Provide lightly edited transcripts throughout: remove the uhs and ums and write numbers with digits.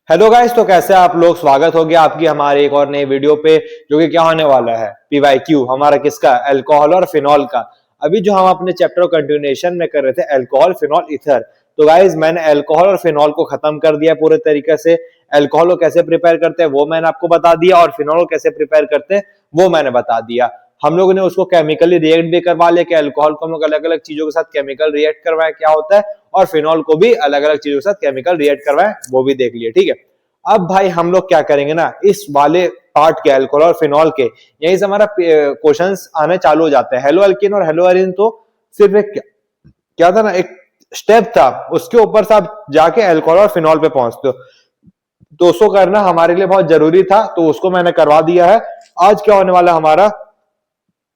Hello guys, तो कैसे आप लोग। स्वागत हो गया आपकी हमारे एक और नए वीडियो पे, जो कि क्या होने वाला है पीवाईक्यू हमारा किसका, अल्कोहल और फिनॉल का। अभी जो हम अपने चैप्टर कंटिन्यूएशन में कर रहे थे अल्कोहल फिनॉल ईथर, तो गाइस मैंने अल्कोहल और फिनॉल को खत्म कर दिया पूरे तरीके से। अल्कोहल को कैसे प्रिपेयर करते हैं वो मैंने आपको बता दिया, और फिनॉल को कैसे प्रिपेयर करते हैं वो मैंने बता दिया। हम लोगों ने उसको केमिकली रिएक्ट भी करवा लिया कि अल्कोहल को हम लोग अलग अलग चीजों के साथ केमिकल रिएक्ट करवाए क्या होता है, और फिनॉल को भी अलग अलग चीजों के साथ केमिकल रिएक्ट करवाए वो भी देख लिए। ठीक है, अब भाई हम लोग क्या करेंगे ना, इस वाले पार्ट के अल्कोहल और फिनॉल के यहीं से हमारा क्वेश्चंस आने चालू हो जाते हैं। हेलो अल्किन और हेलो एरिन तो सिर्फ एक क्या था ना, एक स्टेप था, उसके ऊपर से आप जाके अल्कोहल और फिनॉल पे पहुंचते हो। तो उसको करना हमारे लिए बहुत जरूरी था, तो उसको मैंने करवा दिया है। आज क्या होने वाला हमारा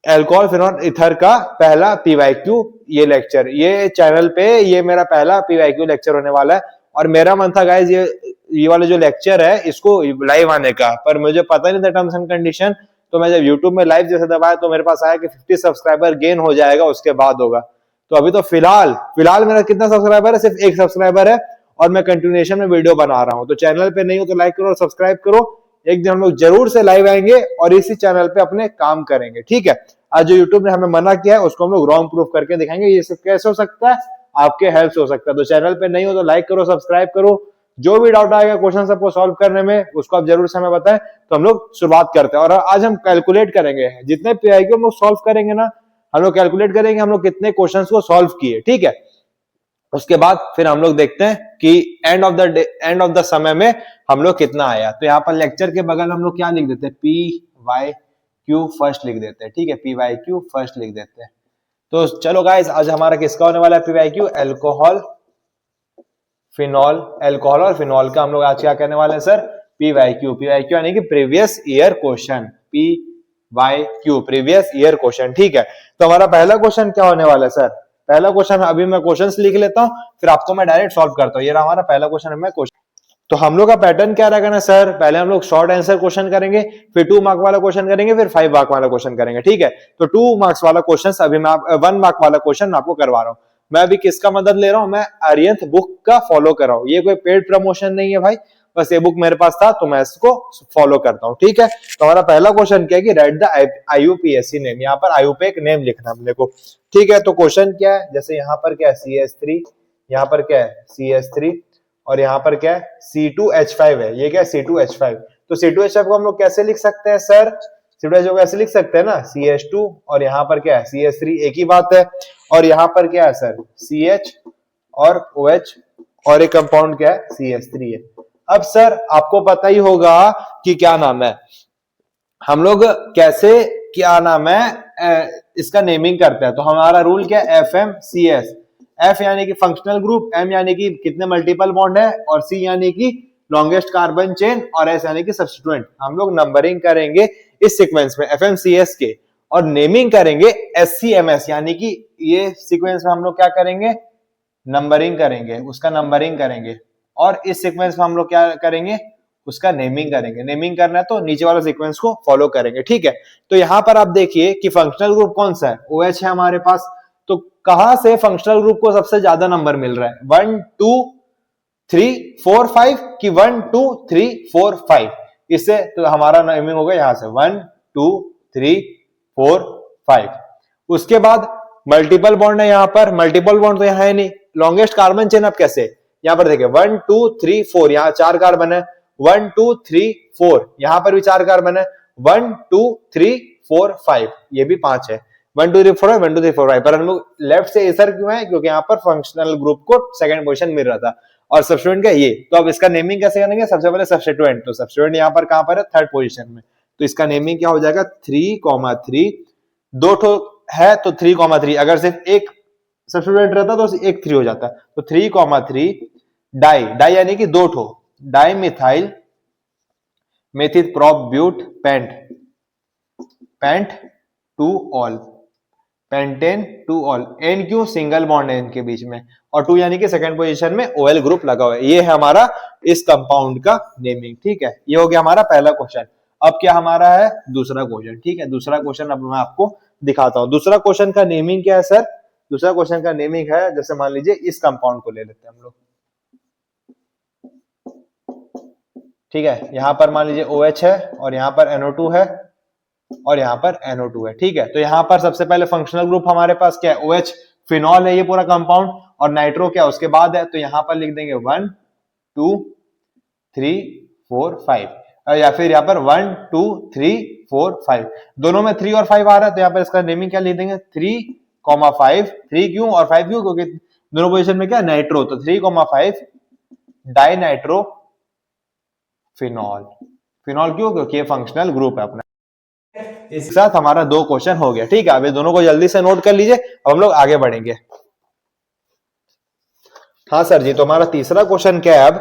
अल्कोहल फिनॉल ईथर का पहला पीवाईक्यू ये लेक्चर, ये चैनल पे ये मेरा पहला पीवाईक्यू लेक्चर होने वाला है। और मेरा मन था गाइज ये वाला जो लेक्चर है इसको लाइव आने का, पर मुझे पता नहीं था टर्म्स एंड कंडीशन। तो मैं जब यूट्यूब में लाइव जैसे दबाया तो मेरे पास आया कि 50 सब्सक्राइबर गेन हो जाएगा, उसके बाद होगा। तो अभी तो फिलहाल फिलहाल मेरा कितना सब्सक्राइबर है, सिर्फ 1 सब्सक्राइबर है, और मैं कंटिन्यूएशन में वीडियो बना रहा हूं। तो चैनल पे नहीं हो तो लाइक करो और सब्सक्राइब करो। एक दिन हम लोग जरूर से लाइव आएंगे और इसी चैनल पे अपने काम करेंगे। ठीक है, आज जो यूट्यूब ने हमें मना किया है उसको हम लोग रॉन्ग प्रूफ करके दिखाएंगे। ये सब कैसे हो सकता है, आपके हेल्प से हो सकता है। तो चैनल पे नहीं हो तो लाइक करो, सब्सक्राइब करो। जो भी डाउट आएगा क्वेश्चन सबको सॉल्व करने में, उसको आप जरूर से हमें बताएं। तो हम लोग शुरुआत करते हैं, और आज हम कैलकुलेट करेंगे जितने पीआईक्यू हम लोग सॉल्व करेंगे ना, हम लोग कैलकुलेट करेंगे हम लोग कितने क्वेश्चंस को सॉल्व किए। ठीक है, उसके बाद फिर हम लोग देखते हैं कि एंड ऑफ द समय में हम लोग कितना आया। तो यहाँ पर लेक्चर के बगल हम लोग क्या लिख देते हैं, पी वाई क्यू फर्स्ट लिख देते हैं। ठीक है, पी वाई क्यू फर्स्ट लिख देते हैं। तो चलो गाइस, आज हमारा किसका होने वाला है पीवाईक्यू, अल्कोहल फिनॉल। अल्कोहल और फिनॉल का हम लोग आज क्या करने वाले हैं सर, पीवाईक्यू। पीवाईक्यू यानी कि previous year question, P Y Q previous year question. ठीक है, तो हमारा पहला क्वेश्चन क्या होने वाला है सर, पहला क्वेश्चन अभी मैं क्वेश्चंस लिख लेता हूं, फिर आपको मैं डायरेक्ट सॉल्व करता हूं। ये रहा हमारा पहला क्वेश्चन है क्वेश्चन। तो हम लोग का पैटर्न क्या रहेगा ना सर, पहले हम लोग शॉर्ट आंसर क्वेश्चन करेंगे, फिर 2 मार्क वाला क्वेश्चन करेंगे, फिर 5 मार्क वाला क्वेश्चन करेंगे। ठीक है, तो 2 मार्क्स वाला क्वेश्चन अभी मैं 1 मार्क वाला क्वेश्चन आपको करवा रहा हूं। मैं अभी किसका मदद ले रहा हूं, मैं आर्यंत बुक का फॉलो कर रहा हूं। ये कोई पेड प्रमोशन नहीं है भाई, बस ये बुक मेरे पास था तो मैं इसको फॉलो करता हूं। ठीक है, तो हमारा पहला क्वेश्चन क्या है कि राइट द आईयूपीएससी नेम। यहाँ पर आयु पे एक नेम लिखना अपने को। ठीक है, तो क्वेश्चन क्या है, जैसे यहाँ पर क्या है CS3, यहाँ पर क्या है CS3, और यहाँ पर क्या है C2H5 है। ये क्या है C2H5। तो C2H5 को हम लोग कैसे लिख सकते हैं सर, C2H5 को ऐसे लिख सकते हैं ना, CH2 और यहाँ पर क्या है CH3, एक ही बात है। और यहाँ पर क्या है सर CH और OH, और एक कंपाउंड क्या है CH3 है। अब सर आपको पता ही होगा कि क्या नाम है, हम लोग कैसे क्या नाम है इसका नेमिंग करते हैं। तो हमारा रूल क्या है, FMCS। F यानी कि फंक्शनल ग्रुप, M यानी कि कितने मल्टीपल बॉन्ड है, और C यानी कि लॉन्गेस्ट कार्बन चेन, और S यानी कि सब्स्टिट्यूएंट। हम लोग नंबरिंग करेंगे इस सीक्वेंस में FMCS के, और नेमिंग करेंगे SCMS, यानी कि ये सीक्वेंस में हम लोग क्या करेंगे, नंबरिंग करेंगे, उसका नंबरिंग करेंगे। और इस सीक्वेंस में हम लोग क्या करेंगे, उसका नेमिंग करेंगे। नेमिंग करना है तो नीचे वाला सीक्वेंस को फॉलो करेंगे। ठीक है, तो यहां पर आप देखिए कि फंक्शनल ग्रुप कौन सा है, OH है हमारे पास। तो कहां से फंक्शनल ग्रुप को सबसे ज्यादा नंबर मिल रहा है, 1 2 3 4 5 कि 1 2 3 4 5। इससे तो हमारा नेमिंग होगा यहां से 1 2 3 4 5। उसके बाद मल्टीपल बॉन्ड है, यहां पर मल्टीपल बॉन्ड तो यहां है नहीं। लॉन्गेस्ट कार्बन चेन अब कैसे, यहां पर देखिए 1 2 3 4, यहां 4 कार्बन है, 1 2 3 4, यहां पर भी 4 कार्बन है, 1 2 3 4 5, ये भी 5 है, 1 2 3 4 1 2 3 4 5। पर हम लोग लेफ्ट से इधर क्यों है, क्योंकि यहाँ पर फंक्शनल ग्रुप को सेकंड पोजीशन मिल रहा था, और सब्स्टिट्यूएंट का ये। तो अब इसका नेमिंग कैसे करेंगे, सबसे पहले सब्स्टिट्यूएंट। तो सब्स्टिट्यूएंट यहाँ पर कहां पर है, थर्ड पोजीशन में। तो इसका नेमिंग क्या हो जाएगा 3,3, दो ठो है तो 3,3। अगर सिर्फ एक सब्स्टिट्यूएंट रहता तो एक 3 हो जाता। तो 3,3 डाई, डाई यानी कि दो ठो, डाई मिथाइल मेथिल प्रोप-ब्यूट pent, pent two ol, pentane two ol. एन क्यों, सिंगल बॉन्ड है इनके बीच में, और 2 यानी कि सेकंड पोजीशन में OL ग्रुप लगा हुआ है। ये है हमारा इस कंपाउंड का नेमिंग। ठीक है, ये हो गया हमारा पहला क्वेश्चन। अब क्या हमारा है दूसरा क्वेश्चन। ठीक है, दूसरा क्वेश्चन अब मैं आपको दिखाता हूं। दूसरा क्वेश्चन का नेमिंग क्या है सर, दूसरा क्वेश्चन का नेमिंग है, जैसे मान लीजिए इस कंपाउंड को ले लेते हैं हम लोग, ठीक है, यहाँ पर मान लीजिए OH है और यहाँ पर NO2 है और यहाँ पर NO2 है। ठीक है, तो यहाँ पर सबसे पहले फंक्शनल ग्रुप हमारे पास क्या है, OH फिनॉल है ये पूरा कंपाउंड, और नाइट्रो क्या उसके बाद है, तो यहाँ पर लिख देंगे 1 2 3 4 5, या फिर यहाँ पर 1 2 3 4 5, दोनों में 3 और 5 आ रहा है, तो यहाँ पर इसका नेमिंग क्या लिख देंगे 3,5, 3 क्यों और 5 क्यों, क्योंकि दोनों पोजीशन में क्या नाइट्रो, तो 3,5 डाई नाइट्रो फिनॉल। फिनॉल क्यों, क्योंकि ये फंक्शनल ग्रुप है अपना। इसके साथ हमारा 2 क्वेश्चन हो गया। ठीक है, अब ये दोनों को जल्दी से नोट कर लीजिए, अब हम लोग आगे बढ़ेंगे। हाँ सर जी, तो हमारा तीसरा क्वेश्चन क्या है अब,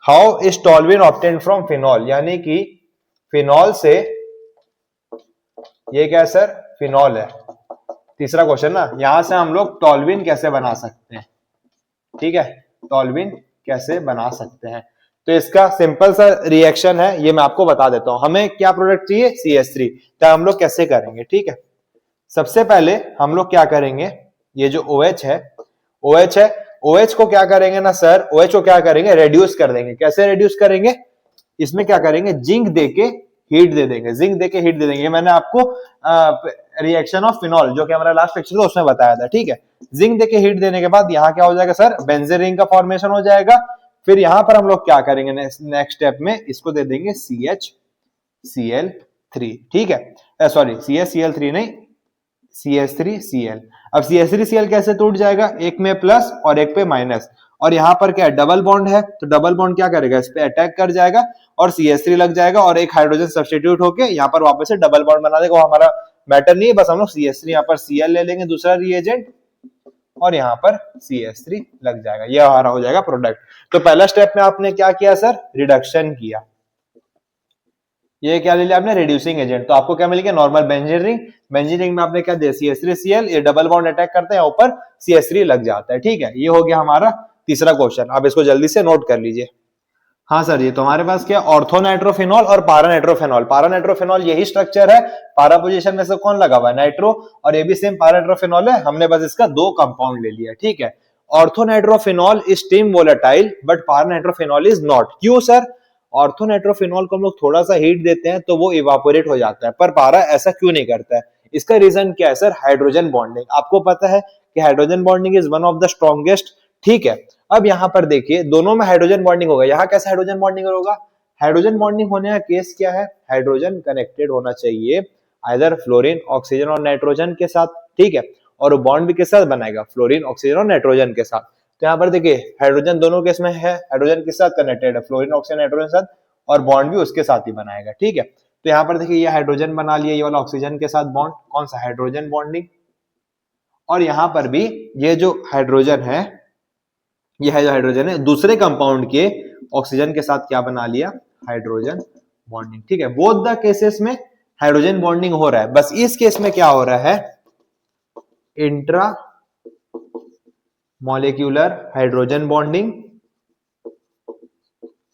how is toluene obtained from phenol, यानी कि फिनॉल से, ये क्या है सर, फिनॉल है, तीसरा क्वेश्चन ना, यहां से हम लोग टॉल्विन कैसे बना सकते हैं। ठीक है, टॉल्विन कैसे बना सकते हैं, तो इसका सिंपल सा रिएक्शन है, ये मैं आपको बता देता हूं। हमें क्या प्रोडक्ट चाहिए, CH3, तो हम लोग कैसे करेंगे। ठीक है, सबसे पहले हम लोग क्या करेंगे, ये जो OH है, OH को क्या करेंगे ना सर, OH को क्या करेंगे, रेड्यूस कर देंगे। कैसे रेड्यूस करेंगे, इसमें क्या करेंगे, जिंक देके हीट दे देंगे, जिंक देके हीट दे देंगे। मैंने आपको रिएक्शन ऑफ फिनॉल जो कि हमारा लास्ट लेक्चर था उसमें बताया था। ठीक है, जिंक देके हीट देने के बाद यहाँ क्या हो जाएगा सर, बेंजीन रिंग का फॉर्मेशन हो जाएगा। फिर यहां पर हम लोग क्या करेंगे, नेक्स्ट स्टेप में इसको दे देंगे CHCl3। ठीक है, सॉरी CHCl3 नहीं, CH3Cl। अब CH3Cl कैसे टूट जाएगा, एक में प्लस और एक पे माइनस, और यहाँ पर क्या है, डबल बॉन्ड है, तो डबल बॉन्ड क्या करेगा, इस पे अटैक कर जाएगा और CH3 लग जाएगा, और एक हाइड्रोजन सब्स्टिट्यूट होके यहाँ पर वापस से डबल बॉन्ड बना देगा। वो हमारा मैटर नहीं है, बस हम लोग CH3 यहाँ पर Cl ले लेंगे दूसरा रिएजेंट, और यहाँ पर CH3 लग जाएगा, ये हमारा हो जाएगा प्रोडक्ट। तो पहला स्टेप में आपने क्या किया सर, रिडक्शन किया, ये क्या ले लिया आपने, रिड्यूसिंग एजेंट, तो आपको क्या मिल गया, normal benzene ring. Benzene ring में आपने क्या दिया, CH3Cl, ये डबल बॉन्ड अटैक करते हैं, ऊपर CH3 लग जाता है। ठीक है, ये हो गया हमारा तीसरा क्वेश्चन, आप इसको जल्दी से नोट कर लीजिए। हाँ सर, ये तो हमारे पास क्या, ऑर्थोनाइट्रोफिनॉल और पारानाइट्रोफिनॉल। पारानाइट्रोफिनॉल यही स्ट्रक्चर है, पारा पोजीशन में से कौन लगा हुआ है, नाइट्रो, और ये भी सेम पारानाइट्रोफिनॉल है, हमने बस इसका 2 कंपाउंड ले लिया। ठीक है, orthonitrophenol is steam volatile but पारानाइट्रोफिनॉल is not. क्यों सर, ऑर्थोनाइट्रोफिनॉल को हम लोग थोड़ा सा हीट देते हैं तो वो इवापोरेट हो जाता है, पर पारा ऐसा क्यों नहीं करता है, इसका रीजन क्या है सर, हाइड्रोजन बॉन्डिंग। आपको पता है कि hydrogen bonding is one of the strongest. ठीक है, अब यहाँ पर देखिए दोनों में हाइड्रोजन बॉन्डिंग होगा, यहाँ कैसे हाइड्रोजन बॉन्डिंग होगा, हाइड्रोजन बॉन्डिंग होने का केस क्या है, हाइड्रोजन कनेक्टेड होना चाहिए आइदर फ्लोरीन, ऑक्सीजन और नाइट्रोजन के साथ। ठीक है, और बॉन्ड भी किसके साथ बनाएगा, फ्लोरीन, ऑक्सीजन और नाइट्रोजन के साथ। तो यहाँ पर देखिए हाइड्रोजन दोनों केस में है, हाइड्रोजन किस साथ कनेक्टेड है, फ्लोरीन, ऑक्सीजन, नाइट्रोजन के साथ, और बॉन्ड भी उसके साथ ही बनाएगा। ठीक है, तो यहाँ पर देखिए ये हाइड्रोजन बना लिया, ये वाला ऑक्सीजन के साथ बॉन्ड, कौन सा, हाइड्रोजन बॉन्डिंग, और यहाँ पर भी ये जो हाइड्रोजन है, ये है जो हाइड्रोजन है, दूसरे कंपाउंड के ऑक्सीजन के साथ क्या बना लिया, हाइड्रोजन बॉन्डिंग। ठीक है, बोथ द केसेस में हाइड्रोजन बॉन्डिंग हो रहा है, बस इस केस में क्या हो रहा है, इंट्रा मॉलिक्यूलर हाइड्रोजन बॉन्डिंग,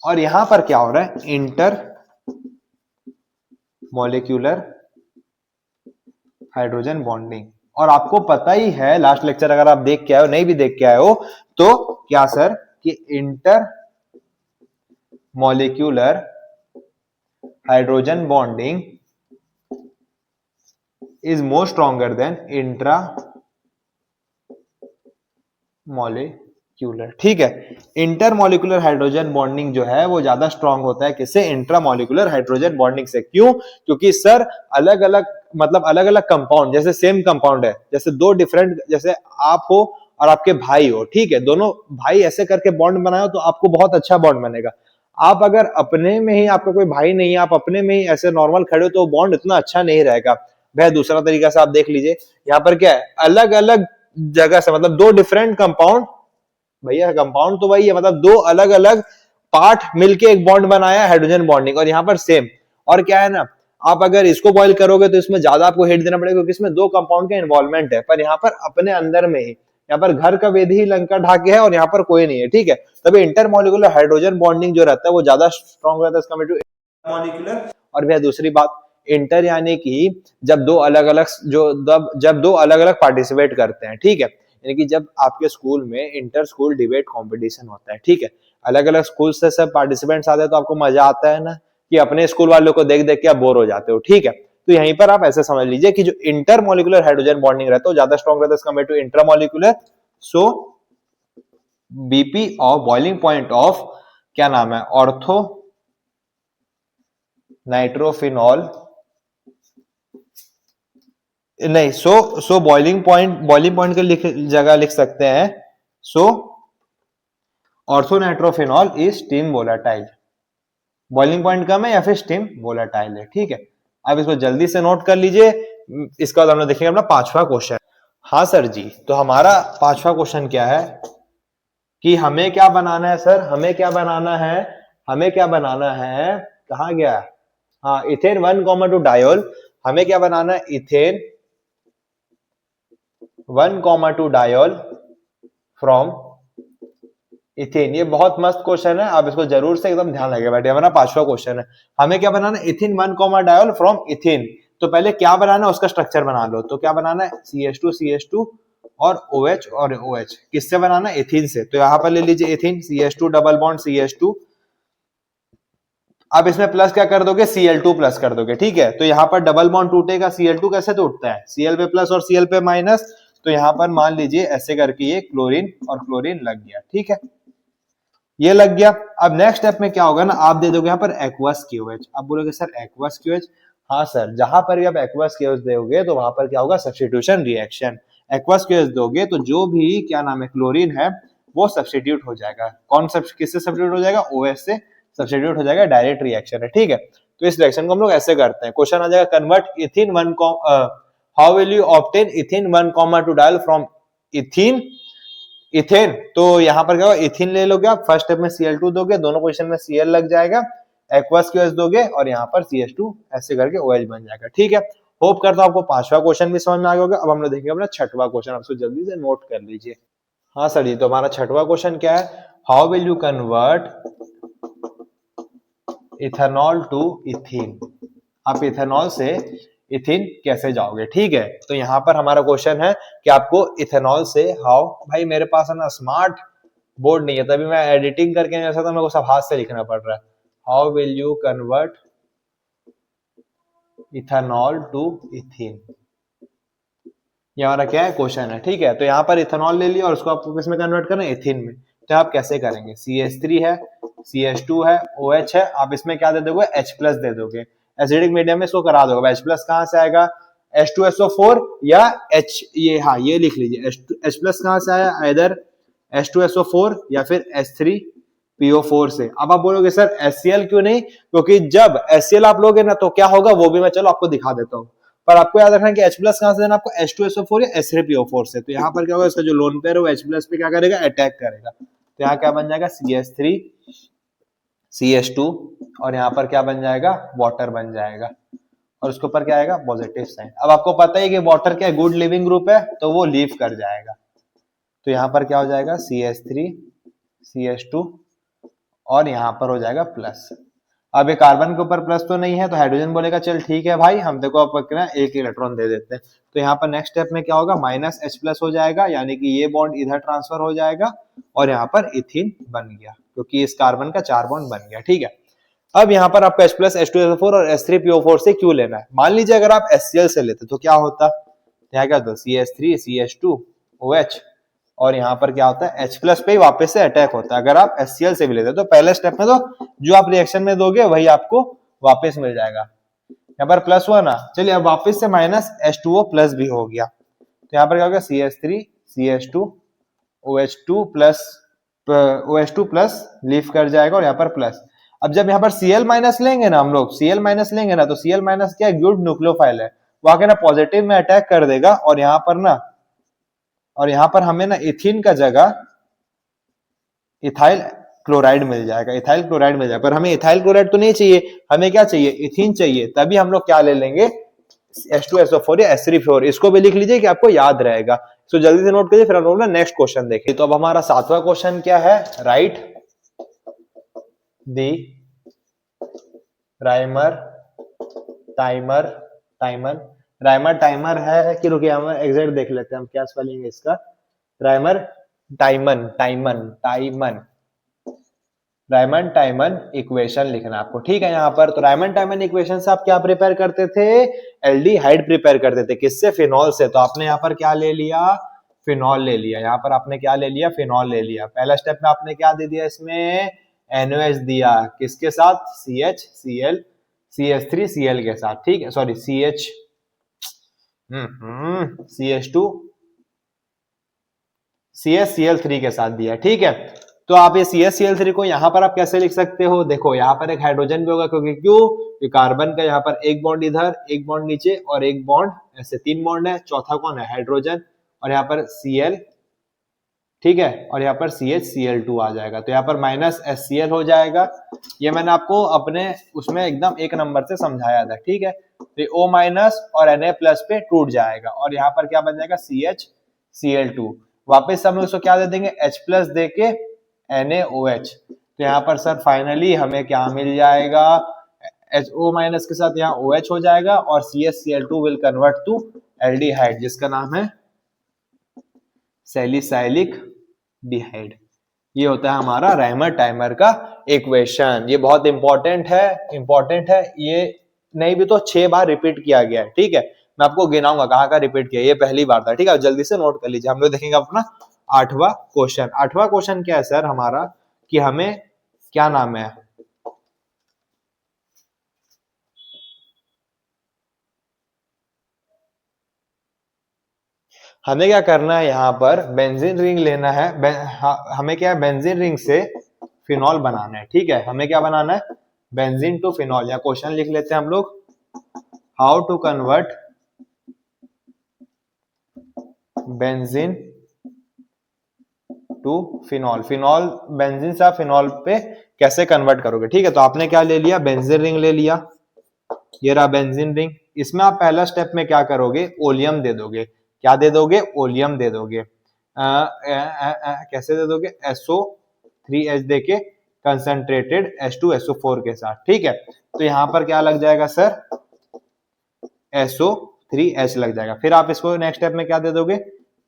और यहां पर क्या हो रहा है, इंटर मॉलिक्यूलर हाइड्रोजन बॉन्डिंग। और आपको पता ही है, लास्ट लेक्चर अगर आप देख के आए हो, नहीं भी देख के आए हो, तो क्या सर, कि inter molecular hydrogen bonding is more stronger than intra molecular. ठीक है, इंटरमॉलिक्यूलर हाइड्रोजन बॉन्डिंग जो है वो ज्यादा स्ट्रांग होता है किससे, इंट्रामॉलिक्यूलर हाइड्रोजन बॉन्डिंग से। क्यों, क्योंकि सर अलग अलग, मतलब अलग अलग कंपाउंड, जैसे सेम कंपाउंड है, जैसे 2 डिफरेंट, जैसे आप हो और आपके भाई हो, ठीक है, दोनों भाई ऐसे करके बॉन्ड बनाओ तो आपको बहुत अच्छा बॉन्ड बनेगा। आप अगर अपने में ही, आपका कोई भाई नहीं है, आप अपने में ही ऐसे नॉर्मल खड़े हो तो बॉन्ड इतना अच्छा नहीं रहेगा। भाई दूसरा तरीका से आप देख लीजिए, यहाँ पर क्या है, अलग अलग जगह से, मतलब 2 डिफरेंट कंपाउंड, भैया कंपाउंड तो वही है, मतलब 2 अलग अलग पार्ट मिलके एक बॉन्ड बनाया है, हाइड्रोजन बॉन्डिंग, और यहाँ पर सेम। और क्या है ना, आप अगर इसको बॉइल करोगे तो इसमें ज्यादा आपको हीट देना पड़ेगा, क्योंकि इसमें 2 कंपाउंड का इन्वॉल्वमेंट है, पर यहाँ पर अपने अंदर में ही, यहाँ पर घर का वेद ही लंका ढाके है और यहाँ पर कोई नहीं है। ठीक है, तभी इंटरमॉलिक्यूलर हाइड्रोजन बॉन्डिंग जो रहता है वो ज्यादा स्ट्रॉन्ग रहता है इसका मॉलिक्यूलर। और भैया दूसरी बात, इंटर यानी कि जब 2 अलग अलग, जब 2 अलग अलग पार्टिसिपेट करते हैं। ठीक है, यानी कि जब आपके स्कूल में इंटर स्कूल डिबेट कंपटीशन होता है, ठीक है, अलग अलग स्कूल से सब पार्टिसिपेंट्स आते हैं तो आपको मजा आता है ना, कि अपने स्कूल वालों को देख देख के आप बोर हो जाते हो, ठीक है। तो यहीं पर आप ऐसे समझ लीजिए कि जो इंटरमोलिकुलर हाइड्रोजन बॉन्डिंग रहता है वो ज्यादा स्ट्रॉन्ग रहता है compare to intramolecular. So BP of boiling point of क्या नाम है, ऑर्थो नाइट्रोफिनॉल, नहीं, सो बॉइलिंग पॉइंट की जगह लिख सकते हैं, so orthonitrophenol is steam volatile. Boiling point कम है या फिर स्टीम वोलेटाइल है, ठीक है। अब इसको जल्दी से नोट कर लीजिए। इसका बाद हम लोग देखेंगे अपना पांचवा क्वेश्चन। हाँ सर जी, तो हमारा पांचवा क्वेश्चन क्या है कि हमें क्या बनाना है सर, हमें क्या बनाना है, हमें क्या बनाना है, कहा गया, हाँ इथेन 1,2 डायोल, हमें क्या बनाना है, इथेन 1,2 डायोल फ्रॉम इथेन। ये बहुत मस्त क्वेश्चन है, आप इसको जरूर से एकदम ध्यान लगे बैठे। हमारा पांचवा क्वेश्चन है, हमें क्या बनाना है, इथेन 1, डायोल फ्रॉम इथेन। तो पहले क्या बनाना है उसका स्ट्रक्चर बना लो। तो क्या बनाना है, CH2 और OH। किससे बनाना है, इथेन से। तो यहां पर ले लीजिए ethane, CH2 double bond CH2। अब इसमें प्लस क्या कर दोगे, Cl2 प्लस कर दोगे, ठीक है। तो यहाँ पर डबल बॉन्ड टूटेगा, Cl2 कैसे टूटता है, Cl पे प्लस और Cl पे माइनस। तो यहाँ पर मान लीजिए ऐसे करके ये क्लोरीन और क्लोरीन लग गया, ठीक है, ये लग गया। अब नेक्स्ट स्टेप में क्या होगा ना, आप दे दोगे यहाँ पर एक्वस QH। अब बोलोगे सर एक्वस QH, हाँ सर, जहां पर भी आप एक्वस QH दोगे तो वहां पर क्या होगा, सब्स्टिट्यूशन रिएक्शन। एक्वस QH दोगे तो जो भी क्या नाम है क्लोरीन है वो सब्स्टिट्यूट हो जाएगा। कौन सब किससे सब्स्टिट्यूट हो जाएगा, OH से सब्स्टिट्यूट हो जाएगा, डायरेक्ट रिएक्शन है, ठीक है। तो इस रिएक्शन को हम लोग ऐसे करते हैं। क्वेश्चन आ जाएगा, convert ethane 1, how will you obtain ethane 1,2 dial from ethane. Ethane, तो यहां पर क्या होगा, इथेन ले लोगे आप, फर्स्ट स्टेप में Cl2 दोगे, दोनों पोजीशन में Cl लग जाएगा, एक्वस QH दोगे और यहाँ पर CH2 ऐसे करके OH बन जाएगा, ठीक है। होप करता हूं आपको पांचवा क्वेश्चन भी समझ में आ गया होगा। अब हम लोग देखेंगे अपना छठवां क्वेश्चन, आप जल्दी से नोट कर लीजिए। हाँ सर जी, तो हमारा छठवां क्वेश्चन क्या है, how will you convert ethanol to ethene. आप इथेनॉल से इथीन कैसे जाओगे, ठीक है। तो यहां पर हमारा क्वेश्चन है कि आपको इथेनॉल से हाउ, भाई मेरे पास है ना स्मार्ट बोर्ड नहीं है, तभी मैं एडिटिंग करके नहीं सकता, मेरे को सब हाथ से लिखना पड़ रहा है। How will you convert ethanol to ethene, ये हमारा क्या है क्वेश्चन है, ठीक है। तो यहाँ पर इथेनॉल ले लिया और उसको आपको किसमें कन्वर्ट करना है, इथीन में। तो आप कैसे करेंगे, CH3 है, CH2 है, OH है, आप इसमें क्या दे दोगे, H+ दे दोगे। एसिडिक मीडियम में इसको करा दोगे। H+ कहां से आएगा, H2SO4 या H, ये हाँ ये लिख लीजिए, H+ कहां से आया, इधर H2SO4 या फिर H3PO4 से। अब आप बोलोगे सर HCl क्यों नहीं, क्योंकि जब HCl आप लोगे ना तो क्या होगा वो भी मैं चलो आपको दिखा देता हूँ। पर आपको याद रखना कि H+ कहां से देना, आपको H2SO4 या H3PO4 से। तो यहाँ पर क्या होगा, इसका जो लोन पेयर है वो H+ पे क्या करेगा, अटैक करेगा। तो यहाँ क्या बन जाएगा, CH3 CH2 और यहाँ पर क्या बन जाएगा, वाटर बन जाएगा और उसके ऊपर क्या आएगा, पॉजिटिव साइन। अब आपको पता है कि वाटर क्या गुड लिविंग ग्रुप है तो वो लीव कर जाएगा। तो यहाँ पर क्या हो जाएगा, CH3 CH2 और यहाँ पर हो जाएगा प्लस। अब ये कार्बन के ऊपर प्लस तो नहीं है तो हाइड्रोजन बोलेगा चल ठीक है भाई, हम देखो आप एक इलेक्ट्रॉन दे देते हैं। तो यहाँ पर नेक्स्ट स्टेप में क्या होगा, -H+ हो जाएगा, यानी कि ये बॉन्ड इधर ट्रांसफर हो जाएगा और यहाँ पर इथीन बन गया, क्योंकि इस कार्बन का 4 बॉन्ड बन गया, ठीक है। अब यहाँ पर आपको H+, H2SO4 और H3PO4 से क्यों लेना है। मान लीजिए अगर आप HCl से लेते तो क्या होता, यहाँ क्या होता, CH3 CH2 OH और यहाँ पर क्या होता है, H+ पे ही वापस से अटैक होता है। अगर आप HCl से भी लेते तो पहले स्टेप में तो जो आप रिएक्शन में दोगे वही आपको वापस मिल जाएगा। यहाँ पर प्लस हुआ ना, चलिए अब वापस से -H2O प्लस भी हो गया। तो यहाँ पर क्या होगा, CH3 CH2 OH2 plus leave कर जाएगा और यहाँ पर प्लस। अब जब यहाँ पर Cl- लेंगे ना हम लोग, Cl- लेंगे ना तो Cl- क्या गुड न्यूक्लियोफाइल है, वो आके ना पॉजिटिव में अटैक कर देगा और यहाँ पर ना, और यहाँ पर हमें ना इथीन का जगह इथाइल क्लोराइड मिल जाएगा, इथाइल क्लोराइड मिल जाएगा। पर हमें इथाइल क्लोराइड तो नहीं चाहिए, हमें क्या चाहिए, इथीन चाहिए। तभी हम लोग क्या ले लेंगे, H2SO4 या H3PO4। इसको भी लिख लीजिए कि आपको याद रहेगा। तो जल्दी से नोट करिए, फिर हम लोग ना नेक्स्ट क्वेश्चन देखें। तो अब हमारा सातवां क्वेश्चन क्या है, write the Reimer Tiemann Tiemann Reimer Tiemann है कि रुकिए हम एग्जैक्ट देख लेते हैं हम क्या स्पेलिंग है इसका, राइमर टाइमन टाइमन टाइमन रायमंड टाइमन इक्वेशन लिखना है आपको, ठीक है। यहाँ पर तो रायमंड टाइमन इक्वेशन से आप क्या प्रिपेयर करते थे, एल्डिहाइड प्रिपेयर करते थे, किससे, फिनॉल से। तो आपने यहाँ पर क्या ले लिया, फिनॉल ले लिया। यहाँ पर आपने क्या ले लिया, फिनॉल ले लिया। पहला स्टेप में आपने क्या दे दिया, इसमें NOH दिया, किसके साथ, CH CH3Cl के साथ, ठीक है, सॉरी CH2 CHCl3 के साथ दिया, ठीक है। तो आप ये CHCl3 को यहाँ पर आप कैसे लिख सकते हो, देखो यहाँ पर एक हाइड्रोजन भी होगा, क्योंकि क्यों, कार्बन का यहाँ पर एक बॉन्ड इधर, एक बॉन्ड नीचे और एक बॉन्ड ऐसे, 3 बॉन्ड है, चौथा कौन है, हाइड्रोजन, और यहाँ पर Cl, ठीक है, और यहाँ पर CHCl2 आ जाएगा। तो यहाँ पर -HCl हो जाएगा। ये मैंने आपको अपने उसमें एकदम एक नंबर से समझाया था, ठीक है। तो O- और Na+ पे टूट जाएगा और यहाँ पर क्या बन जाएगा, CHCl2। वापस हम लोग इसको क्या दे देंगे, H+ दे के NaOH। तो यहाँ पर सर फाइनली हमें क्या मिल जाएगा, HO- के साथ यहाँ OH हो जाएगा और CHCl2 will convert to aldehyde, जिसका नाम है सैलिसाइलिक डिहाइड। ये होता है हमारा रायमंड टाइमर का इक्वेशन। ये बहुत इंपॉर्टेंट है। ये नहीं भी तो 6 बार रिपीट किया गया है, ठीक है। मैं आपको गिनाऊंगा कहाँ का रिपीट किया, ये पहली बार था, ठीक है। जल्दी से नोट कर लीजिए। हम लोग देखेंगे अपना 8वां क्वेश्चन। 8वां क्वेश्चन क्या है सर हमारा, कि हमें क्या नाम है, हमें क्या करना है, यहाँ पर बेंजीन रिंग लेना है। हमें क्या है, बेंजीन रिंग से फिनॉल बनाना है, ठीक है। हमें क्या बनाना है, बेंजीन टू फिनॉल। या क्वेश्चन लिख लेते हैं हम लोग, how to convert benzene to phenol. Phenol, benzene से आप फिनॉल पे कैसे कन्वर्ट करोगे, ठीक है। तो आपने क्या ले लिया, बेंजीन रिंग ले लिया, ये रहा बेंजीन रिंग। इसमें आप पहला स्टेप में क्या करोगे, ओलियम दे दोगे। क्या दे दोगे, ओलियम दे दोगे। कैसे दे दोगे, SO3H दे के कंसंट्रेटेड H2SO4 के साथ, ठीक है। तो यहाँ पर क्या लग जाएगा सर, SO3H लग जाएगा। फिर आप इसको नेक्स्ट स्टेप में क्या दे दोगे,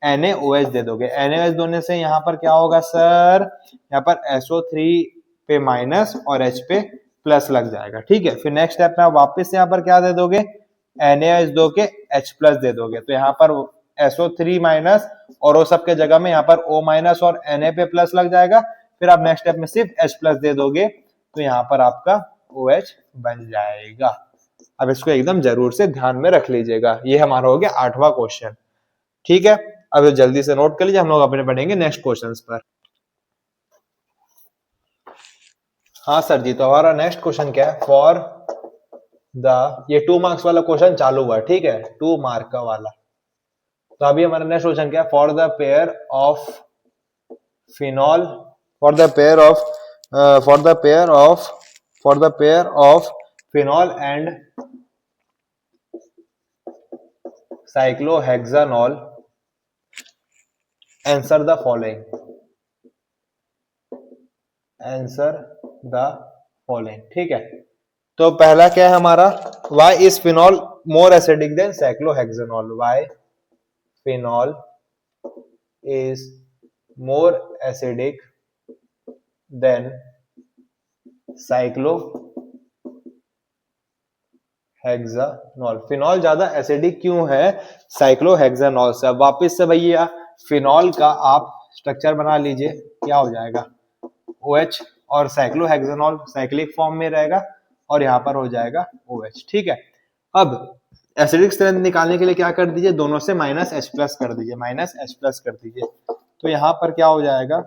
NaOH दे दोगे। NaOH दोने से यहाँ पर क्या होगा सर, यहाँ पर SO3 पे माइनस और H पे प्लस लग जाएगा, ठीक है। फिर नेक्स्ट स्टेप में आप वापस यहाँ पर क्या दे दोगे, NaOH दो के H+ दे दोगे। तो यहाँ पर SO3 माइनस और वो सब के जगह में यहाँ पर O- और Na पे प्लस लग जाएगा। फिर आप नेक्स्ट स्टेप में सिर्फ H+ दे दोगे, तो यहाँ पर आपका OH बन जाएगा। अब इसको एकदम जरूर से ध्यान में रख लीजिएगा। ये हमारा हो गया 8वां क्वेश्चन, ठीक है। अब जल्दी से नोट कर लीजिए, हम लोग अपने पढ़ेंगे नेक्स्ट क्वेश्चंस पर। हाँ सर जी, तो हमारा नेक्स्ट क्वेश्चन क्या है, फॉर द, ये 2 मार्क्स वाला क्वेश्चन चालू हुआ, ठीक है, 2 मार्क का वाला। तो अभी हमारा नेक्स्ट क्वेश्चन क्या है, for the pair of phenol, for the pair of for the pair of for the pair of phenol and cyclohexanol, answer the following, answer the following, ठीक है। तो पहला क्या है हमारा, why is phenol more acidic than cyclohexanol, why phenol is more acidic than cyclohexanol, phenol ज्यादा acidic क्यों है साइक्लोहेक्सानॉल से। अब वापस से भैया फिनॉल का आप स्ट्रक्चर बना लीजिए, क्या हो जाएगा, OH, और साइक्लोहेक्सानॉल साइक्लिक फॉर्म में रहेगा और यहाँ पर हो जाएगा OH, ठीक है। अब एसिडिक स्ट्रेंथ निकालने के लिए क्या कर दीजिए, दोनों से -H+ कर दीजिए, -H+ कर दीजिए। तो यहाँ पर क्या हो जाएगा,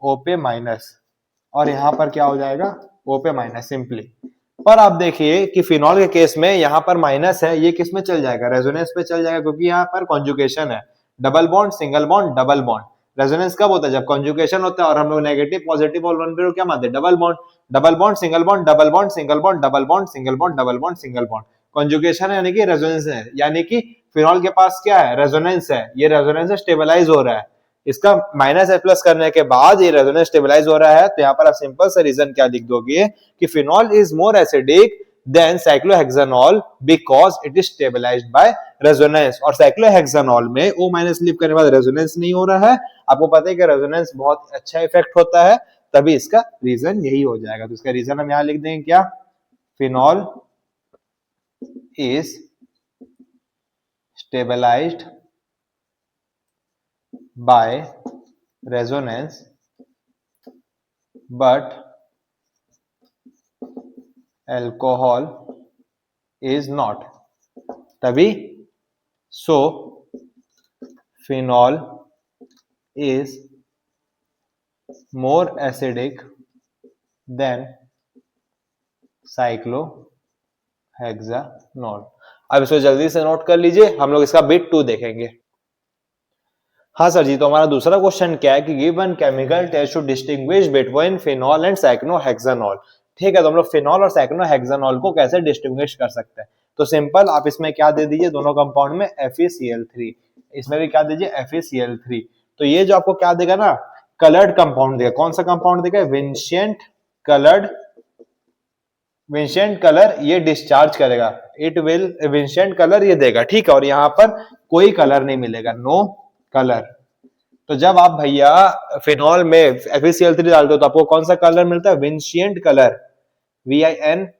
O पे माइनस, और यहाँ पर क्या हो जाएगा, O पे माइनस सिंपली। पर आप देखिए कि फिनॉल के केस में यहाँ पर माइनस है, ये किस में चल जाएगा, रेजोनेंस पे चल जाएगा, क्योंकि यहाँ पर कॉन्जुगेशन है, double bond single bond double bond. Resonance कब होता है, जब कॉन्जुगेशन होता है, और हम लोग नेगेटिव पॉजिटिव और वन पे क्या मानते हैं, double bond, double bond single bond double bond single bond double bond single bond double bond single bond. Conjugation है यानी कि रेजोनेंस है, यानी कि फिनॉल के पास क्या है, रेजोनेंस है, ये रेजोनेंस से स्टेबलाइज हो रहा है। इसका -H+ करने के बाद ये रेजोनेंस स्टेबलाइज हो रहा है। तो यहाँ पर आप सिंपल सा रीजन क्या लिख दोगे कि phenol is more acidic than cyclohexanol because it is stabilised by resonance. और साइक्लोहेक्सानॉल में O- लीव करने के बाद रेजोनेंस नहीं हो रहा है। आपको पता है कि रेजोनेंस बहुत अच्छा इफेक्ट होता है, तभी इसका रीजन यही हो जाएगा। तो इसका रीजन हम यहाँ लिख देंगे क्या, phenol is stabilised by resonance but alcohol is not, तभी so phenol is more acidic than cyclohexanol. अब इसको जल्दी से नोट कर लीजिए, हम लोग इसका बिट 2 देखेंगे। हाँ सर जी, तो हमारा दूसरा क्वेश्चन क्या है कि given chemical test to distinguish between phenol and cyclohexanol. ठीक है, तो हम लोग फिनॉल और साइक्लोहेक्सानॉल को कैसे डिस्टिंग्विश कर सकते हैं। तो सिंपल, आप इसमें क्या दे दीजिए, दोनों कंपाउंड में FeCl3, इसमें भी क्या दीजिए FeCl3। तो ये जो आपको क्या देगा ना, कलर्ड कंपाउंड देगा। कौन सा कंपाउंड देगा, विंसेंट कलर ये डिस्चार्ज करेगा, इट विल विंसेंट कलर ये देगा। ठीक है, और यहाँ पर कोई कलर नहीं मिलेगा, नो कलर। तो जब आप भैया फिनॉल में FeCl3 डालते हो तो आपको कौन सा कलर मिलता है, Vincent colour, VINCIENT,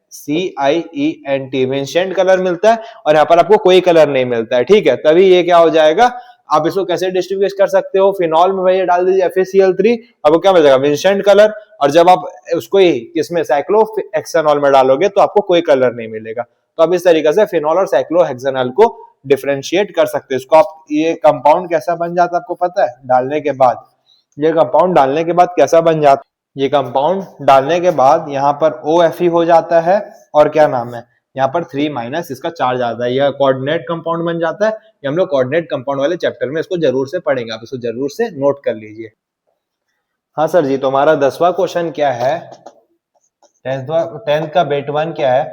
Vincent colour मिलता है, और यहाँ पर आपको कोई कलर नहीं मिलता है। ठीक है, तभी ये क्या हो जाएगा, आप इसको कैसे डिस्ट्रीब्यूट कर सकते हो, फिनॉल में भैया डाल दीजिए FeCl3, आपको क्या मिल जाएगा, विंसेंट कलर, और जब आप उसको ही किसमें साइक्लोहेक्सानॉल में डालोगे तो आपको कोई कलर नहीं मिलेगा। तो अब इस तरीके से फिनॉल और साइक्लोहेक्सानॉल को डिफरेंशिएट कर सकते हैं। इसको आप, ये कंपाउंड कैसा बन जाता है आपको पता है, डालने के बाद, ये कंपाउंड डालने के बाद कैसा बन जाता है, ये कंपाउंड डालने के बाद यहाँ पर OFe हो जाता है, और क्या नाम है, यहाँ पर 3- इसका चार्ज आता है, यह कोऑर्डिनेट कंपाउंड बन जाता है। ये हम लोग कोऑर्डिनेट कंपाउंड वाले चैप्टर में इसको जरूर से पढ़ेंगे, आप इसको जरूर से नोट कर लीजिए। हाँ सर जी, तो हमारा 10वां क्वेश्चन क्या है, 10th का बिट 1 क्या है,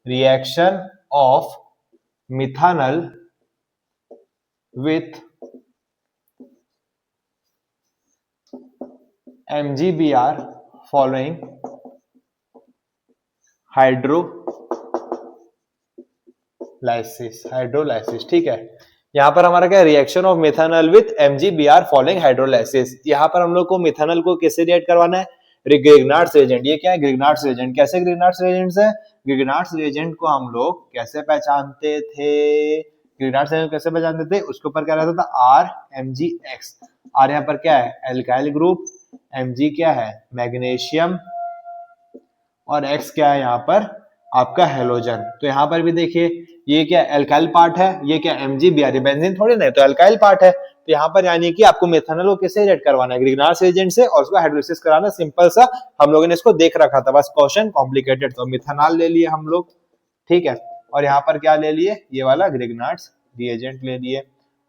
reaction of methanol with MgBr following hydrolysis. ठीक है, यहाँ पर हमारा क्या, reaction of methanol with MgBr following hydrolysis. यहाँ पर हम लोग को मिथानल को किससे रिएक्ट करवाना है, ग्रिग्नार्ड्स रिएजेंट। ये क्या है, ग्रिग्नार्ड्स रिएजेंट। कैसे ग्रिग्नार्ड्स रिएजेंट से, ग्रिग्नार्ड्स रिएजेंट को हम लोग कैसे पहचानते थे, ग्रिग्नार्ड्स रिएजेंट कैसे पहचानते थे, उसके ऊपर क्या रहता था, RMgX। R यहाँ पर क्या है, एल्काइल ग्रुप, Mg क्या है, मैग्नीशियम, और X क्या है यहाँ पर आपका हेलोजन। तो यहाँ पर भी देखिए, ये क्या एल्काइल पार्ट है, ये क्या MgBr, ये बेंजीन थोड़ी ना, तो एल्काइल पार्ट है। तो यहाँ पर यानी कि आपको मेथनॉल को किससे रिएक्ट करवाना है, ग्रिग्नार्ड्स एजेंट से, और उसको हाइड्रोलिसिस कराना। सिंपल सा हम लोगों ने इसको देख रखा था, बस क्वेश्चन कॉम्प्लिकेटेड। तो मिथनॉल ले लिए हम लोग, ठीक है, और यहाँ पर क्या ले लिए, ये वाला ग्रिग्नार्ड्स रिएजेंट ले लिए।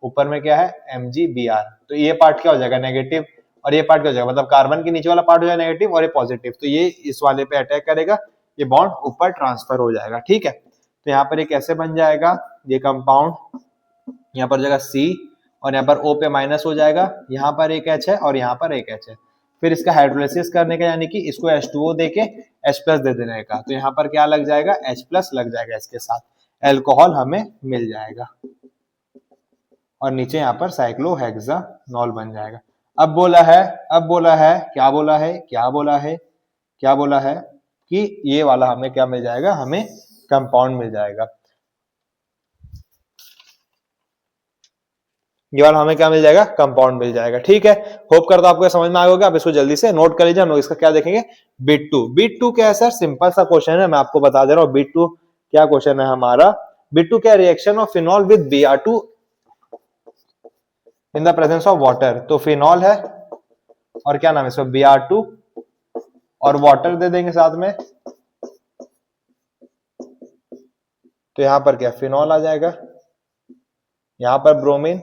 ऊपर में क्या है, MgBr। तो ये पार्ट क्या हो जाएगा, नेगेटिव, और ये पार्ट क्या हो जाएगा, मतलब कार्बन के नीचे वाला पार्ट हो जाएगा नेगेटिव, और ये पॉजिटिव। तो ये इस वाले पे अटैक करेगा, ये बॉन्ड ऊपर ट्रांसफर हो जाएगा। ठीक है, तो यहाँ पर ये कैसे बन जाएगा, ये कंपाउंड यहाँ पर जाएगा C, और यहाँ पर O पे माइनस हो जाएगा, यहाँ पर एक H है और यहाँ पर एक H है। फिर इसका हाइड्रोलिसिस करने का, यानी कि इसको H2O देके H+ दे देने का, तो यहाँ पर क्या लग जाएगा, H+ लग जाएगा, इसके साथ अल्कोहल हमें मिल जाएगा, और नीचे यहाँ पर साइक्लोहेक्सानॉल बन जाएगा। अब बोला है क्या बोला है कि ये वाला हमें क्या मिल जाएगा, हमें कंपाउंड मिल जाएगा। ये वाला हमें क्या मिल जाएगा, कंपाउंड मिल जाएगा। ठीक है, होप करता हूं आपको समझ में आ गया। आप इसको जल्दी से नोट कर लीजिए। हम लोग इसका क्या देखेंगे, बिट 2 क्या है सर, सिंपल सा क्वेश्चन है, मैं आपको बता दे रहा हूँ। बिट 2 क्या क्वेश्चन है हमारा, बिट 2 क्या, reaction of phenol with Br2 in the presence of water. तो फिनॉल है और क्या नाम है इसका, Br2, और वाटर दे देंगे साथ में, तो यहां पर क्या, फिनॉल आ जाएगा, यहां पर ब्रोमीन,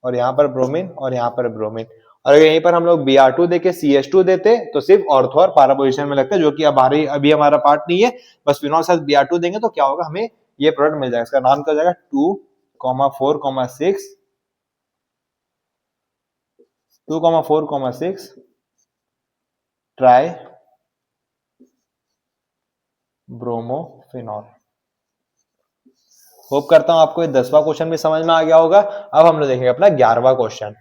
और यहां पर ब्रोमीन, और यहां पर ब्रोमीन। और अगर यहीं पर हम लोग Br2 देके CH2 देते तो सिर्फ ऑर्थो और पारा पोजीशन में लगता है, जो कि अभी हमारा पार्ट नहीं है। बस फिनॉल साथ Br2 देंगे तो क्या होगा, हमें ये प्रोडक्ट मिल जाएगा। इसका नाम क्या हो जाएगा, 2,4,6 ट्राई ब्रोमोफिनॉल। होप करता हूं आपको ये 10वां क्वेश्चन भी समझ में आ गया होगा। अब हम लोग देखेंगे अपना 11वां question,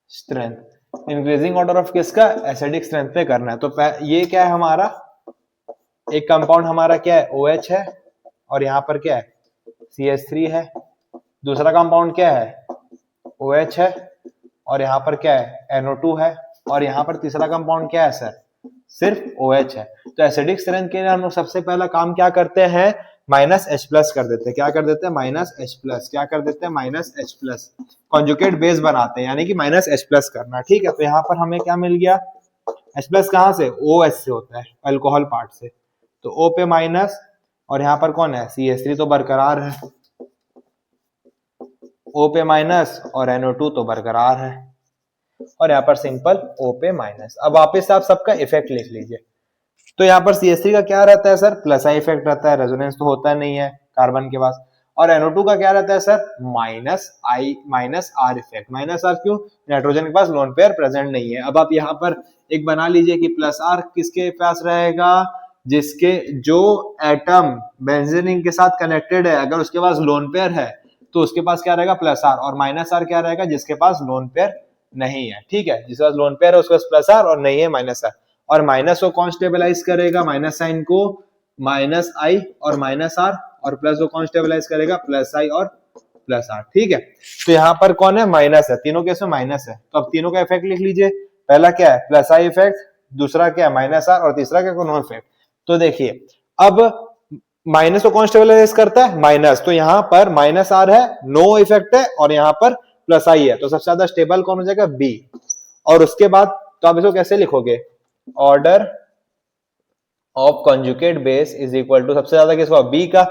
strength. Increasing order of किसका, एसिडिक स्ट्रेंथ पे करना है। तो ये क्या है हमारा, एक कंपाउंड हमारा क्या है, OH है, और यहाँ पर क्या है CH3 है। दूसरा कंपाउंड क्या है, OH है, और यहाँ पर क्या है NO2 है, और यहाँ पर तीसरा कंपाउंड क्या है सर, सिर्फ OH है। तो एसिडिक स्ट्रेंथ के लिए हम लोग सबसे पहला काम क्या करते हैं, -H+ कर देते हैं। क्या कर देते हैं, -H+। क्या कर देते हैं, -H+। कॉन्जुगेट बेस बनाते हैं, यानी कि -H+ करना। ठीक है, तो यहाँ पर हमें क्या मिल गया, H+ कहाँ से, OH से होता है, अल्कोहल पार्ट से। तो O पे माइनस, और यहाँ पर कौन है, CH3 तो बरकरार है, O पे माइनस, और NO2 तो बरकरार है, और यहाँ पर सिंपल O पे माइनस। अब वापस से आप सबका इफेक्ट लिख लीजिए। तो यहाँ पर CH3 का क्या रहता है सर, प्लस आई इफेक्ट रहता है, रेजोनेंस तो होता नहीं है कार्बन के पास। और NO2 का क्या रहता है सर, -R इफेक्ट। -R क्यों, नाइट्रोजन के पास लोन पेयर प्रेजेंट नहीं है। अब आप यहाँ पर एक बना लीजिए कि +R किसके पास रहेगा, जिसके जो एटम बेंजीन के साथ कनेक्टेड है, अगर उसके पास लोन पेयर है तो उसके पास क्या रहेगा, +R। और -R क्या रहेगा, जिसके पास लोन पेयर नहीं है। ठीक है, जिसके पास लोन पेयर है उसके पास +R और नहीं है -R। और माइनस को कौन स्टेबलाइज करेगा, माइनस साइन को, -I और -R, और प्लस को कौन स्टेबलाइज करेगा, +I और +R। ठीक है, तो यहाँ पर कौन है, माइनस है, तीनों केस में माइनस है। तो अब तीनों का इफेक्ट लिख लीजिए। पहला क्या है, +I इफेक्ट, दूसरा क्या है, -R, और तीसरा क्या, नो इफेक्ट। तो देखिए अब माइनस को कौन स्टेबलाइज करता है, माइनस। तो यहाँ पर -R है, नो इफेक्ट है, और यहाँ पर +I है, तो सबसे ज्यादा स्टेबल कौन हो जाएगा, B। और उसके बाद तो आप इसको कैसे लिखोगे, order of conjugate base is equal to, सबसे ज्यादा किसका, बी का।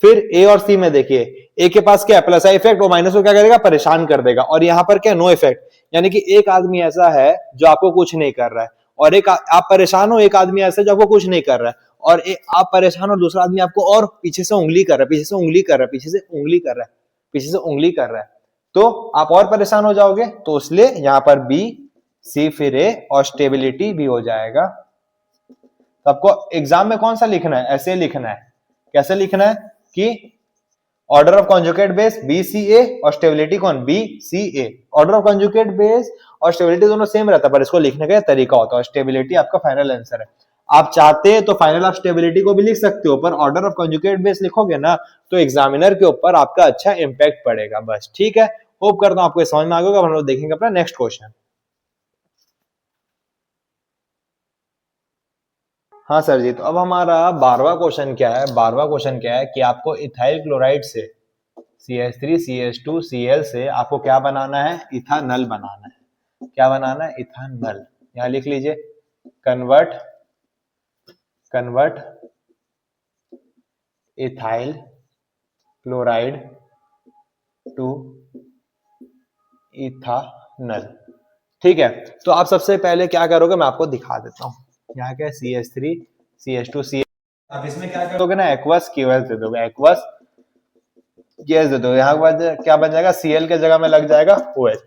फिर ए और सी में देखिए, ए के पास क्या है, +I इफेक्ट, वो माइनस को क्या करेगा, परेशान कर देगा। और यहाँ पर क्या, नो इफेक्ट, यानी कि एक आदमी ऐसा है जो आपको कुछ नहीं कर रहा है, और एक आप परेशान हो, एक आदमी ऐसा है जो आपको कुछ नहीं कर रहा है, और आप परेशान हो, दूसरा आदमी आपको और पीछे से उंगली कर रहा है, पीछे से उंगली कर रहा है, पीछे से उंगली कर रहा है, पीछे से उंगली कर रहा है, तो आप और परेशान हो जाओगे। तो इसलिए यहाँ पर बी, सी, फिर ए, और स्टेबिलिटी भी हो जाएगा। तो आपको एग्जाम में कौन सा लिखना है, ऐसे लिखना है। कैसे लिखना है कि order of conjugate base BCA और स्टेबिलिटी कौन, BCA। Order of conjugate base और स्टेबिलिटी दोनों सेम रहता है, पर इसको लिखने का तरीका होता है। स्टेबिलिटी आपका फाइनल आंसर है। आप चाहते हैं तो फाइनल आप स्टेबिलिटी को भी लिख सकते हो, पर ऑर्डर ऑफ कॉन्जुगेट बेस लिखोगे ना तो एग्जामिनर के ऊपर आपका अच्छा इंपैक्ट पड़ेगा। बस ठीक है, होप करता हूं आपको समझ में आ गया। हम लोग देखेंगे अपना नेक्स्ट क्वेश्चन। हाँ सर जी, तो अब हमारा 12वां क्वेश्चन क्या है, 12वां क्वेश्चन क्या है कि आपको इथाइल क्लोराइड से CH3 CH2 Cl से आपको क्या बनाना है, इथानल बनाना है। क्या बनाना है, इथानल। यहाँ लिख लीजिए, convert ethyl chloride to ethanal. ठीक है, तो आप सबसे पहले क्या करोगे, मैं आपको दिखा देता हूँ। यहाँ क्या है, CH3 CH2 Cl। आप इसमें क्या करोगे ना, एक्वस QS दे दोगे, एक्वस QS दे दोगे। यहाँ के बाद क्या बन जाएगा, Cl के जगह में लग जाएगा OH।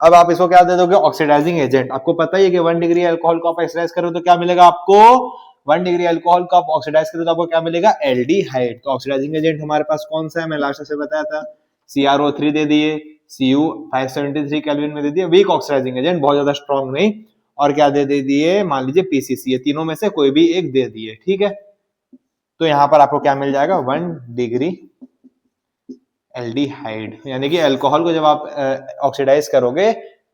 अब आप इसको क्या दे दोगे, ऑक्सीडाइजिंग एजेंट। आपको पता ही है कि 1 डिग्री अल्कोहल को आप ऑक्सीडाइज करो तो क्या मिलेगा आपको, 1 डिग्री अल्कोहल को आप ऑक्सीडाइज करो तो आपको क्या मिलेगा, एल्डिहाइड। तो ऑक्सीडाइजिंग एजेंट हमारे पास कौन सा है, मैं लास्ट से बताया था, CrO3 दे दिए, Cu 573 केल्विन में दे दिए, वीक ऑक्सीडाइजिंग एजेंट, बहुत ज्यादा स्ट्रॉन्ग नहीं। और क्या दे दिए, मान लीजिए PCC, ये तीनों में से कोई भी एक दे दिए। ठीक है, तो यहाँ पर आपको क्या मिल जाएगा, 1 डिग्री एल्डिहाइड। यानी कि अल्कोहल को जब आप ऑक्सीडाइज करोगे,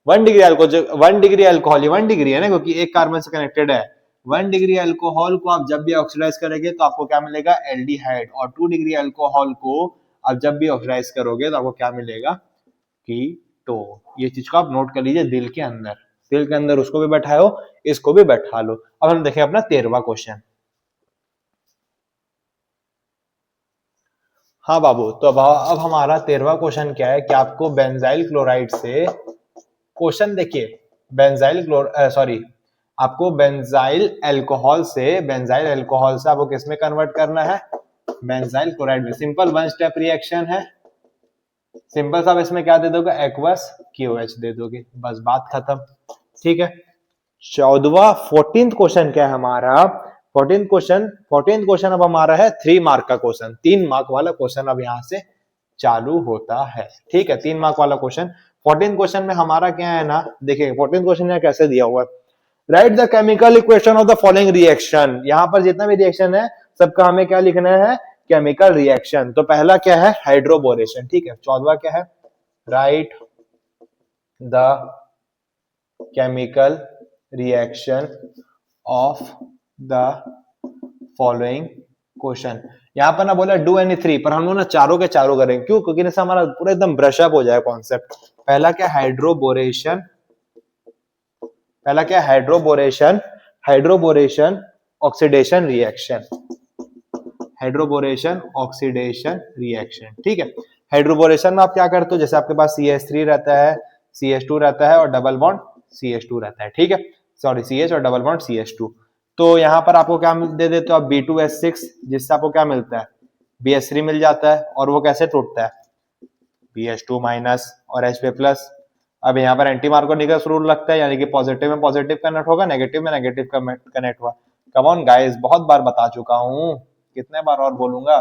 1 डिग्री अल्कोहल, 1 डिग्री अल्कोहल, ये 1 डिग्री है ना, क्योंकि एक कार्बन से कनेक्टेड है। 1 डिग्री अल्कोहल को आप जब भी ऑक्सीडाइज करेंगे तो आपको क्या मिलेगा, एल्डिहाइड। और 2 डिग्री अल्कोहल को आप जब भी ऑक्सीडाइज करोगे तो आपको क्या मिलेगा, कीटोन। ये चीज को आप नोट कर लीजिए दिल के अंदर, दिल के अंदर उसको भी बैठाओ, इसको भी बैठा लो। अब हम देखें अपना 13वां क्वेश्चन। हाँ बाबू, तो अब हमारा 13वां क्वेश्चन क्या है कि आपको बेंजाइल क्लोराइड से, क्वेश्चन देखिए, आपको बेंजाइल अल्कोहल से आपको किसमें कन्वर्ट करना है, बेंजाइल क्लोराइड में। सिंपल 1 स्टेप रिएक्शन है, सिंपल सा। इसमें क्या दे दोगे, एक्वस QH दे दोगे, बस बात खत्म। ठीक है, 14th क्वेश्चन क्या है हमारा, 14th क्वेश्चन अब हमारा है 3 मार्क का क्वेश्चन, 3 मार्क वाला क्वेश्चन अब यहां से चालू होता है। ठीक है, 3 मार्क वाला क्वेश्चन 14 क्वेश्चन में हमारा क्या है ना, देखिए 14 क्वेश्चन यहाँ कैसे दिया हुआ है, right the chemical equation of the following reaction. यहाँ पर जितना भी रिएक्शन है सबका हमें क्या लिखना है, केमिकल रिएक्शन। तो पहला क्या है, हाइड्रोबोरेशन, ठीक है। 14वां क्या है, right the chemical reaction of the following question. यहाँ पर ना बोला डू एनी 3, पर हम लोग ना चारों के चारों करेंगे, क्यों, क्योंकि इससे हमारा पूरा एकदम ब्रश अप हो जाए कॉन्सेप्ट। पहला क्या, हाइड्रोबोरेशन, पहला क्या, hydroboration, hydroboration oxidation reaction, hydroboration oxidation reaction, ठीक है। हाइड्रोबोरेशन में आप क्या करते हो, जैसे आपके पास CH3 रहता है, CH2 रहता है और डबल बॉन्ड CH2 रहता है, ठीक है, सॉरी CH और डबल बॉन्ड CH2। तो यहाँ पर आपको क्या दे देते हो आप, B2S6, जिससे आपको क्या मिलता है, BH3 मिल जाता है, और वो कैसे टूटता है, BH2 माइनस और H प्लस। अब यहाँ पर एंटी मार्कोनिकस रूल लगता है, यानी कि पॉजिटिव में पॉजिटिव कनेक्ट होगा, नेगेटिव में नेगेटिव कनेक्ट हुआ। कम ऑन गाइस, बहुत बार बता चुका हूँ, कितने बार और बोलूंगा।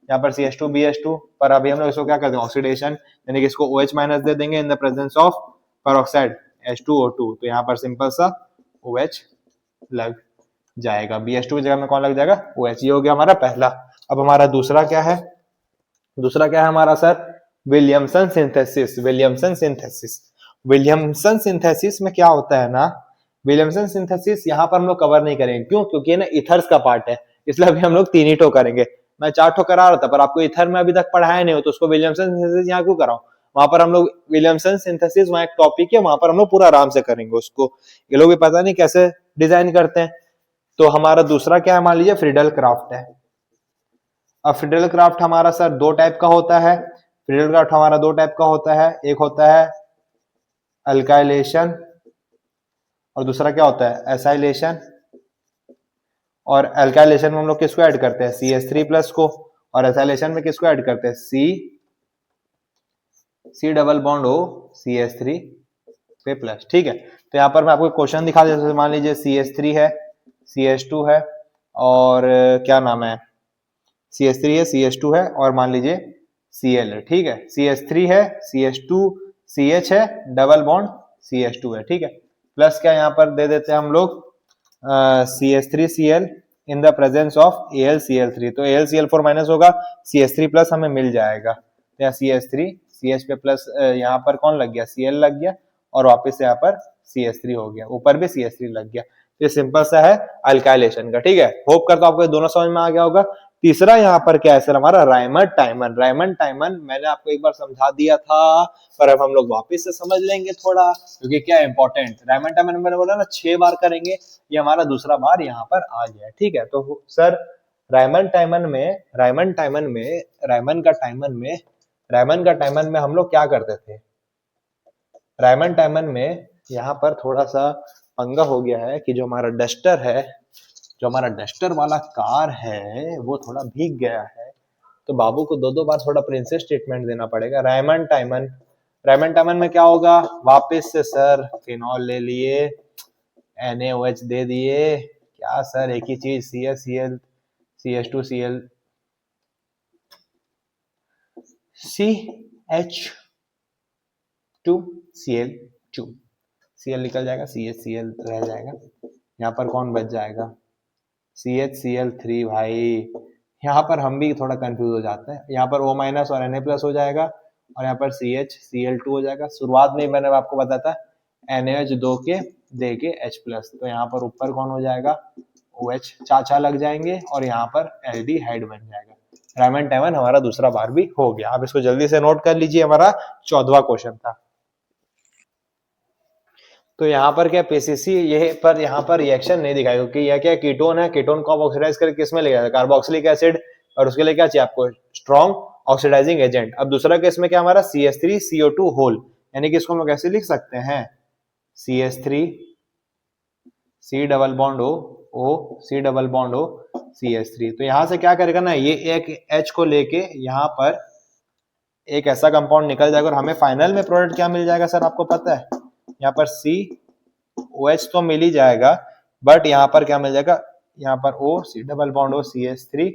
यहाँ पर CH2 BH2, पर अभी हम लोग इसको क्या करते हैं, ऑक्सीडेशन, यानी कि इसको OH माइनस दे देंगे in the presence of peroxide H2O2, तो यहाँ पर सिंपल सा OH लग जाएगा, BH2 की जगह में कौन लग जाएगा, OH। ये हो गया हमारा पहला। अब हमारा दूसरा क्या है, दूसरा क्या है हमारा sir, Williamson synthesis. Williamson synthesis, Williamson synthesis में क्या होता है ना, विलियमसन सिंथेसिस यहाँ पर हम लोग कवर नहीं करेंगे, क्यों, क्योंकि ना इथर्स का पार्ट है, इसलिए अभी हम लोग 3 ही ठो करेंगे। मैं 4 ठो करा रहा था, पर आपको इथर में अभी तक पढ़ाया नहीं हो, तो उसको विलियमसन सिंथेसिस यहाँ क्यों कराऊं। वहां पर हम लोग विलियमसन सिंथेसिस, वहां एक टॉपिक है, वहां पर हम लोग पूरा आराम से करेंगे उसको। ये लोग भी पता नहीं कैसे डिजाइन करते हैं। तो हमारा दूसरा क्या है, मान लीजिए फ्रीडल क्राफ्ट है। अब फ्रीडल क्राफ्ट हमारा सर 2 टाइप का होता है, फ्रीडल क्राफ्ट हमारा 2 टाइप का होता है, एक होता है अल्काइलेशन और दूसरा क्या होता है, एसाइलेशन। और अल्काइलेशन में हम लोग किसको ऐड करते हैं, CH3 प्लस को, और एसाइलेशन में किसको ऐड करते हैं, C double bond O CH3 पे प्लस, ठीक है। तो यहाँ पर मैं आपको क्वेश्चन दिखा देता हूं, मान लीजिए CH3 है, CH2 है, और क्या नाम है, CH3 है, CH2 है, और मान लीजिए Cl है, ठीक है। CH3 है, CH2 CH है, डबल बॉन्ड CH2 है, ठीक है। प्लस क्या यहाँ पर दे देते हैं हम लोग CH3Cl in the presence of AlCl3, तो AlCl4 माइनस होगा, CH3 प्लस हमें मिल जाएगा। तो यहाँ CH3 CH पे प्लस, यहाँ पर कौन लग गया, Cl लग गया, और वापस यहाँ पर CH3 हो गया, ऊपर भी CH3 लग गया। तो ये सिंपल सा है अल्काइलेशन का, ठीक है। होप करता हूं आपको दोनों समझ में आ गया होगा। तीसरा यहाँ पर क्या है सर, हमारा रायमंड टाइमन। रायमंड टाइमन मैंने आपको एक बार समझा दिया था, पर अब हम लोग वापस से समझ लेंगे थोड़ा, क्योंकि क्या इंपॉर्टेंट, रायमंड टाइमन मैंने बोला ना 6 बार करेंगे, ये हमारा दूसरा बार यहाँ पर आ गया, ठीक है। तो सर रायमंड टाइमन में, रायमंड टाइमन में, रायमंड का टाइमन में, रायमंड का टाइमन में हम लोग क्या करते थे, रायमंड टाइमन में यहाँ पर थोड़ा सा पंगा हो गया है कि जो हमारा डस्टर है, जो हमारा डस्टर वाला कार है, वो थोड़ा भीग गया है, तो बाबू को 2-2 बार थोड़ा प्रिंसेस ट्रीटमेंट देना पड़ेगा। रायमंड टाइमन, रायमंड टाइमन में क्या होगा, वापस से सर फिनॉल ले लिए, NaOH दे दिए, क्या सर एक ही चीज, CHCl CH2Cl CH2Cl2 Cl निकल जाएगा, CHCl रह जाएगा, यहाँ पर कौन बच जाएगा, CHCl3 भाई। यहाँ पर हम भी थोड़ा कंफ्यूज हो जाते हैं, यहाँ पर O माइनस और Na प्लस हो जाएगा, और यहाँ पर CHCl2 हो जाएगा। शुरुआत में मैंने आपको बताया था NaOH दो के दे के H प्लस, तो यहाँ पर ऊपर कौन हो जाएगा, OH चाचा लग जाएंगे, और यहाँ पर एल्डिहाइड बन जाएगा। रायमंड टाइमन हमारा दूसरा बार भी हो गया। आप इसको जल्दी से नोट कर लीजिए, हमारा 14वां क्वेश्चन था। तो यहाँ पर क्या PCC, ये पर यहाँ पर रिएक्शन नहीं दिखाएगा, क्योंकि यह क्या कीटोन है, कीटोन को ऑक्सीडाइज करके किस में ले जाता है, कार्बोक्सिलिक एसिड, और उसके लिए क्या चाहिए आपको, स्ट्रॉन्ग ऑक्सीडाइजिंग एजेंट। अब दूसरा केस में क्या हमारा CH3CO2 होल, यानी कि इसको हम लोग कैसे लिख सकते हैं, CH3 C double bond O C double bond O CH3। तो यहां से क्या करेगा ना, ये एक H को लेके यहाँ पर एक ऐसा कंपाउंड निकल जाएगा, और हमें फाइनल में प्रोडक्ट क्या मिल जाएगा सर, आपको पता है, यहाँ पर COH तो मिल ही जाएगा, बट यहाँ पर क्या मिल जाएगा, यहाँ पर O C double bond O CH3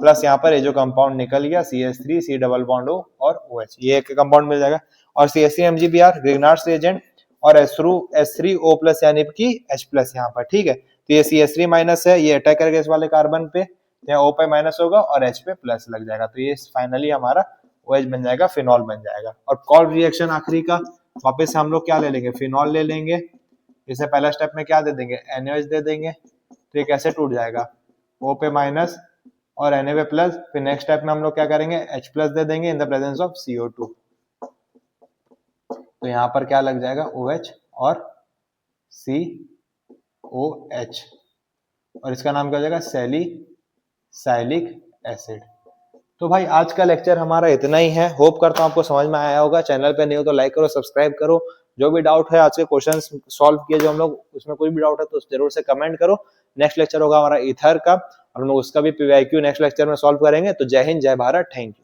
plus यहाँ पर ये जो कंपाउंड निकल गया CH3 C double bond O और OH, ये एक कंपाउंड मिल जाएगा। और CH3MgBr ग्रिग्नार्ड्स रिएजेंट और H3O प्लस यानी कि H प्लस यहाँ पर, ठीक है। तो ये CH3 माइनस है, ये अटैक करेगा इस वाले कार्बन पे, यहाँ O पे माइनस होगा और H पे प्लस लग जाएगा, तो ये फाइनली हमारा OH बन जाएगा, फिनॉल बन जाएगा। और कॉल्ड रिएक्शन आखिरी का वापस हम लोग क्या ले लेंगे, फिनॉल ले लेंगे। इसे पहला स्टेप में क्या दे देंगे, NaOH दे देंगे, तो ये कैसे टूट जाएगा, O पे माइनस और Na पे प्लस। फिर नेक्स्ट स्टेप में हम लोग क्या करेंगे, H प्लस दे देंगे in the presence of CO2, तो यहाँ पर क्या लग जाएगा, OH और COH, और इसका नाम क्या हो जाएगा, सैलिसिलिक एसिड। तो भाई आज का लेक्चर हमारा इतना ही है, होप करता हूँ आपको समझ में आया होगा। चैनल पे नहीं हो तो लाइक करो, सब्सक्राइब करो। जो भी डाउट है, आज के क्वेश्चंस सॉल्व किए जो हम लोग, उसमें कोई भी डाउट है तो जरूर से कमेंट करो। नेक्स्ट लेक्चर होगा हमारा ईथर का, और हम लोग उसका भी PYQ नेक्स्ट लेक्चर में सॉल्व करेंगे। तो जय हिंद, जय भारत, थैंक यू।